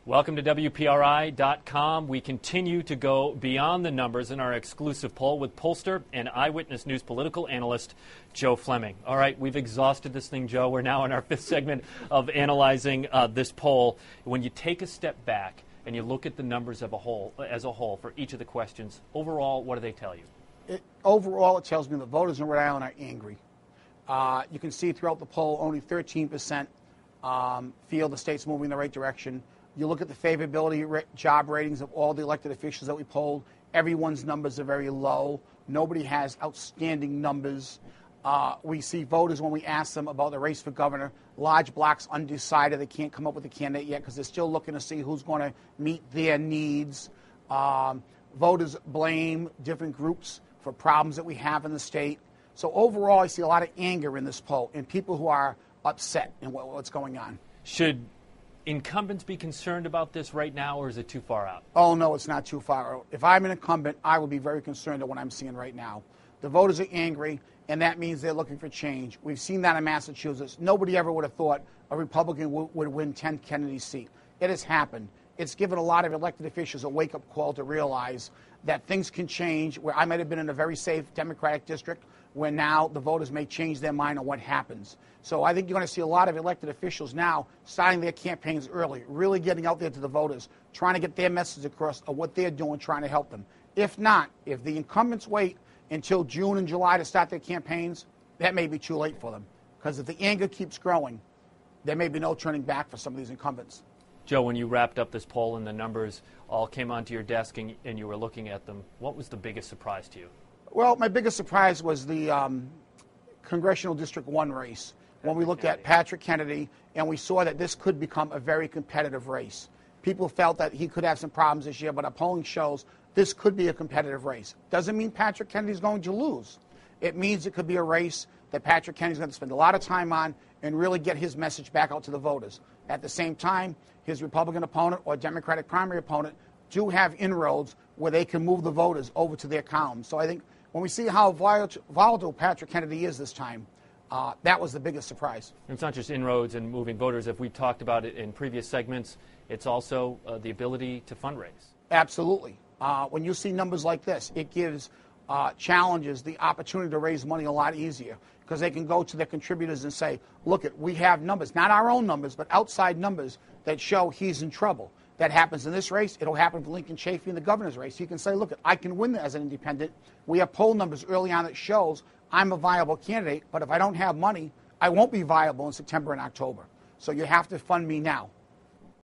Welcome to WPRI.com. We continue to go beyond the numbers in our exclusive poll with pollster and Eyewitness News political analyst Joe Fleming. All right, we've exhausted this thing, Joe. We're now in our fifth segment of analyzing this poll. When you take a step back and you look at the numbers as a whole for each of the questions, overall, what do they tell you? Overall, it tells me the voters in Rhode Island are angry. You can see throughout the poll, only 13% feel the state's moving in the right direction. You look at the favorability job ratings of all the elected officials that we polled, everyone's numbers are very low. Nobody has outstanding numbers. We see voters, when we ask them about the race for governor, large blocks undecided. They can't come up with a candidate yet because they're still looking to see who's going to meet their needs. Voters blame different groups for problems that we have in the state. So overall, I see a lot of anger in this poll and people who are upset in what's going on. Should incumbents be concerned about this right now, or is it too far out? Oh, no, it's not too far out. If I'm an incumbent, I would be very concerned at what I'm seeing right now. The voters are angry, and that means they're looking for change. We've seen that in Massachusetts. Nobody ever would have thought a Republican would win 10th Kennedy's seat. It has happened. It's given a lot of elected officials a wake-up call to realize that things can change, where I might have been in a very safe Democratic district, where now the voters may change their mind on what happens. So I think you're going to see a lot of elected officials now starting their campaigns early, really getting out there to the voters, trying to get their message across of what they're doing, trying to help them. If not, if the incumbents wait until June and July to start their campaigns, that may be too late for them. Because if the anger keeps growing, there may be no turning back for some of these incumbents. Joe, when you wrapped up this poll and the numbers all came onto your desk and you were looking at them, what was the biggest surprise to you? Well, my biggest surprise was the Congressional District 1 race. When we looked at Patrick Kennedy and we saw that this could become a very competitive race. People felt that he could have some problems this year, but our polling shows this could be a competitive race. Doesn't mean Patrick Kennedy's going to lose. It means it could be a race that Patrick Kennedy's going to spend a lot of time on and really get his message back out to the voters. At the same time, his Republican opponent or Democratic primary opponent do have inroads where they can move the voters over to their columns. So I think when we see how volatile Patrick Kennedy is this time, that was the biggest surprise. It's not just inroads and moving voters. If we've talked about it in previous segments, it's also the ability to fundraise. Absolutely. When you see numbers like this, it gives challenges the opportunity to raise money a lot easier because they can go to their contributors and say, look, we have numbers, not our own numbers, but outside numbers that show he's in trouble. That happens in this race. It'll happen for Lincoln Chafee in the governor's race. You can say, look, I can win as an independent. We have poll numbers early on that shows I'm a viable candidate, but if I don't have money, I won't be viable in September and October. So you have to fund me now.